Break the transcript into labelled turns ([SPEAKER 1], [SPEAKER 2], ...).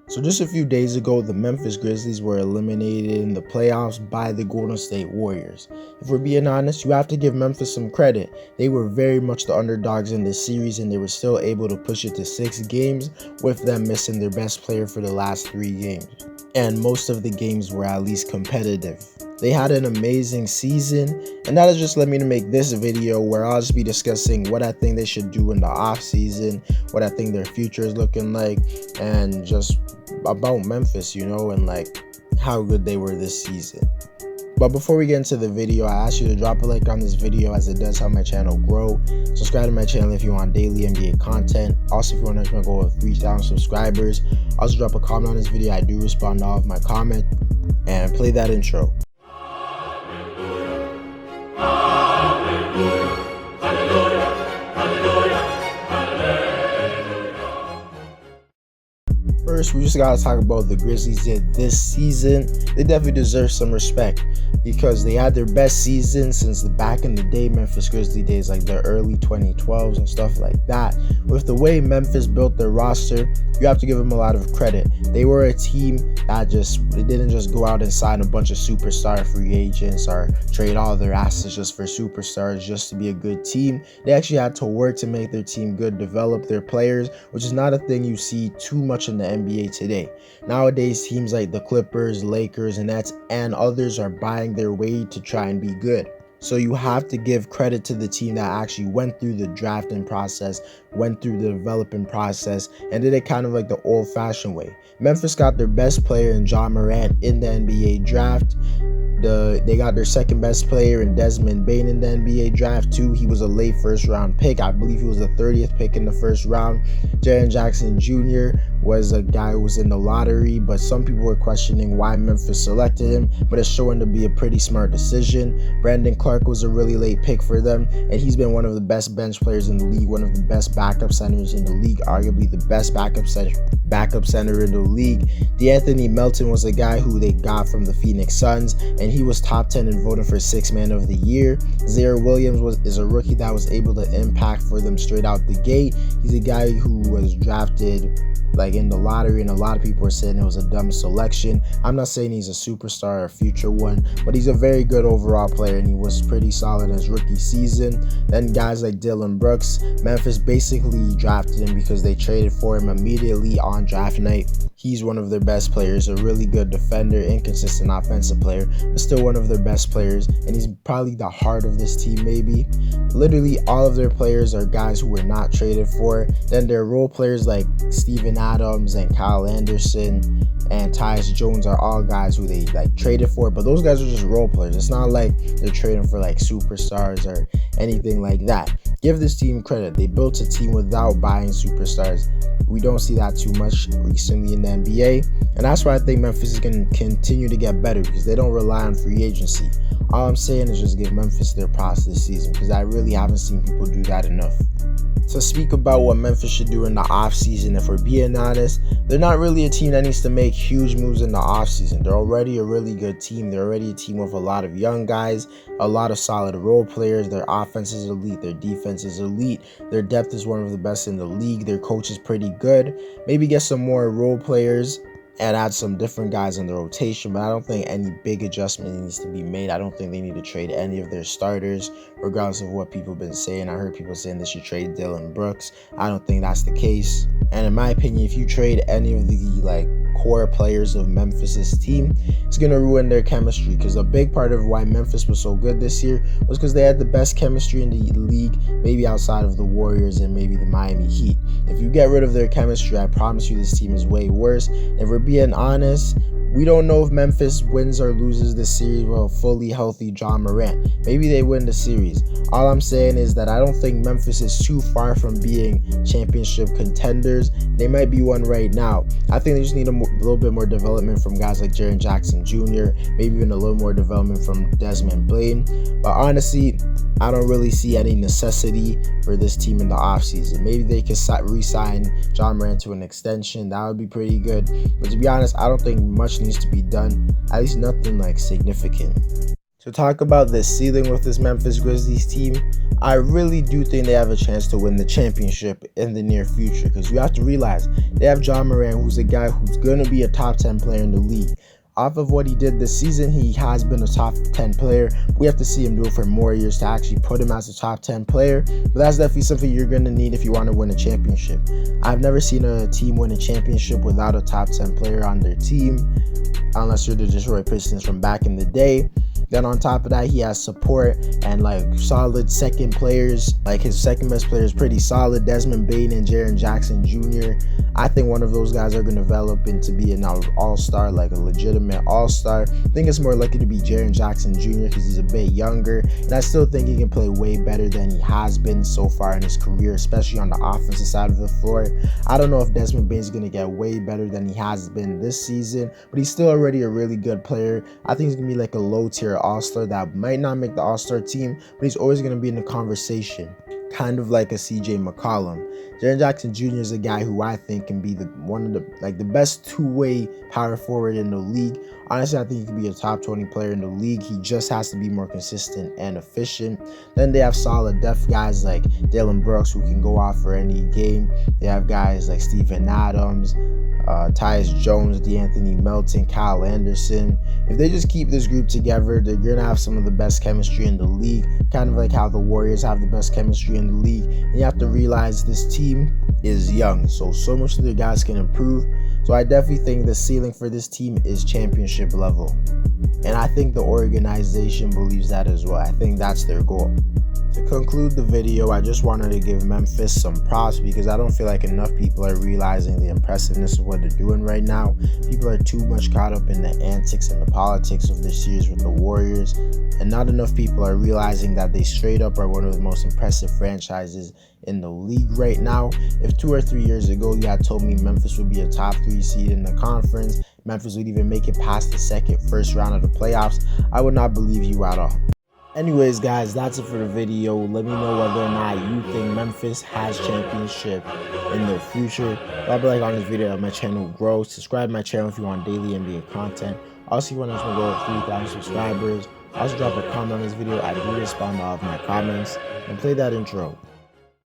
[SPEAKER 1] So just a few days ago, the Memphis Grizzlies were eliminated in the playoffs by the Golden State Warriors. If we're being honest, you have to give Memphis some credit. They were very much the underdogs in this series, and they were still able to push it to 6 games with them missing their best player for the last 3 games. And most of the games were at least competitive. They had an amazing season, and that has just led me to make this video where I'll just be discussing what I think they should do in the offseason, what I think their future is looking like, and just about Memphis, and like how good they were this season. But before we get into the video, I ask you to drop a like on this video as it does help my channel grow. Subscribe to my channel if you want daily NBA content. Also, if you want to reach my goal of 3,000 subscribers, also drop a comment on this video. I do respond to all of my comments. And play that intro. First, we just gotta talk about the Grizzlies did this season. They definitely deserve some respect because they had their best season since the back in the day Memphis Grizzlies days, like the early 2012s and stuff like that. With the way Memphis built their roster, you have to give them a lot of credit. They were a team that they didn't just go out and sign a bunch of superstar free agents or trade all their assets just for superstars just to be a good team. They actually had to work to make their team good, develop their players, which is not a thing you see too much in the NBA today. Nowadays, teams like the Clippers, Lakers, and Nets, and others are buying their way to try and be good. So you have to give credit to the team that actually went through the drafting process, went through the developing process, and did it kind of like the old-fashioned way. Memphis got their best player in Ja Morant in the NBA draft. They got their second best player in Desmond Bane in the NBA draft too. He was a late first round pick. I believe he was the 30th pick in the first round. Jaren Jackson Jr. was a guy who was in the lottery, but some people were questioning why Memphis selected him, but it's showing to be a pretty smart decision. Brandon Clark was a really late pick for them, and he's been one of the best bench players in the league, one of the best backup centers in the league, arguably the best backup center in the league. DeAnthony Melton was a guy who they got from the Phoenix Suns, and he was top 10 and voted for 6th man of the year. Zaire Williams is a rookie that was able to impact for them straight out the gate. He's a guy who was drafted like in the lottery, and a lot of people are saying it was a dumb selection. I'm not saying he's a superstar or a future one, but he's a very good overall player, and he was pretty solid in his rookie season. Then guys like Dylan Brooks, Memphis basically drafted him because they traded for him immediately on draft night. He's one of their best players, a really good defender, inconsistent offensive player, but still one of their best players, and he's probably the heart of this team maybe. Literally all of their players are guys who were not traded for. Then their role players like Steven Adams and Kyle Anderson and Tyus Jones are all guys who they traded for, but those guys are just role players. It's not like they're trading for like superstars or anything like that. Give this team credit. They built a team without buying superstars. We don't see that too much recently in the NBA, and that's why I think Memphis is going to continue to get better because they don't rely on free agency. All I'm saying is just give Memphis their props this season because I really haven't seen people do that enough. To speak about what Memphis should do in the offseason, if we're being honest, they're not really a team that needs to make huge moves in the offseason. They're already a really good team. They're already a team with a lot of young guys, a lot of solid role players. Their offense is elite. Their defense is elite. Their depth is one of the best in the league. Their coach is pretty good. Maybe get some more role players and add some different guys in the rotation, but I don't think any big adjustment needs to be made. I don't think they need to trade any of their starters, regardless of what people have been saying. I heard people saying they should trade Dylan Brooks. I don't think that's the case. And in my opinion, if you trade any of the core players of Memphis's team, it's going to ruin their chemistry, because a big part of why Memphis was so good this year was because they had the best chemistry in the league, maybe outside of the Warriors and maybe the Miami Heat. If you get rid of their chemistry, I promise you this team is way worse. If we're being honest, we don't know if Memphis wins or loses this series with a fully healthy Ja Morant. Maybe they win the series. All I'm saying is that I don't think Memphis is too far from being championship contenders. They might be one right now. I think they just need a little bit more development from guys like Jaren Jackson Jr., maybe even a little more development from Desmond Bane. But honestly, I don't really see any necessity for this team in the offseason. Maybe they could re-sign Ja Morant to an extension. That would be pretty good. But to be honest, I don't think much needs to be done. At least nothing significant. To talk about the ceiling with this Memphis Grizzlies team, I really do think they have a chance to win the championship in the near future, because you have to realize they have John Moran, who's a guy who's going to be a top 10 player in the league. Off of what he did this season, he has been a top 10 player. We have to see him do it for more years to actually put him as a top 10 player, but that's definitely something you're going to need if you want to win a championship. I've never seen a team win a championship without a top 10 player on their team, unless you're the Detroit Pistons from back in the day. Then on top of that, he has support and like solid second players. Like his second best player is pretty solid, Desmond Bane and Jaren Jackson Jr. I think one of those guys are going to develop into be an all-star, like a legitimate all-star. I think it's more likely to be Jaren Jackson Jr. because he's a bit younger, and I still think he can play way better than he has been so far in his career, especially on the offensive side of the floor. I don't know if Desmond Bane is going to get way better than he has been this season, but he's still already a really good player. I think he's going to be like a low-tier all-star that might not make the all-star team, but he's always going to be in the conversation, kind of like a CJ McCollum. Jaren Jackson Jr. is a guy who I think can be one of the best two-way power forward in the league. Honestly, I think he could be a top 20 player in the league. He just has to be more consistent and efficient. Then they have solid depth guys like Dillon Brooks, who can go off for any game. They have guys like Steven Adams, Tyus Jones, DeAnthony Melton, Kyle Anderson. If they just keep this group together, they're going to have some of the best chemistry in the league, kind of like how the Warriors have the best chemistry in the league. And you have to realize this team is young, so much of the guys can improve. So I definitely think the ceiling for this team is championship level. And I think the organization believes that as well. I think that's their goal. To conclude the video, I just wanted to give Memphis some props because I don't feel like enough people are realizing the impressiveness of what they're doing right now. People are too much caught up in the antics and the politics of this series with the Warriors, and not enough people are realizing that they straight up are one of the most impressive franchises in the league right now. If 2 or 3 years ago you had told me Memphis would be a top 3 seed in the conference, Memphis would even make it past the first round of the playoffs, I would not believe you at all. Anyways, guys, that's it for the video. Let me know whether or not you think Memphis has championship in the future. Drop a like on this video, help my channel grow. Subscribe to my channel if you want daily NBA content. Also, if you want us to go to 3,000 subscribers, also drop a comment on this video. I do respond to all of my comments. And play that intro.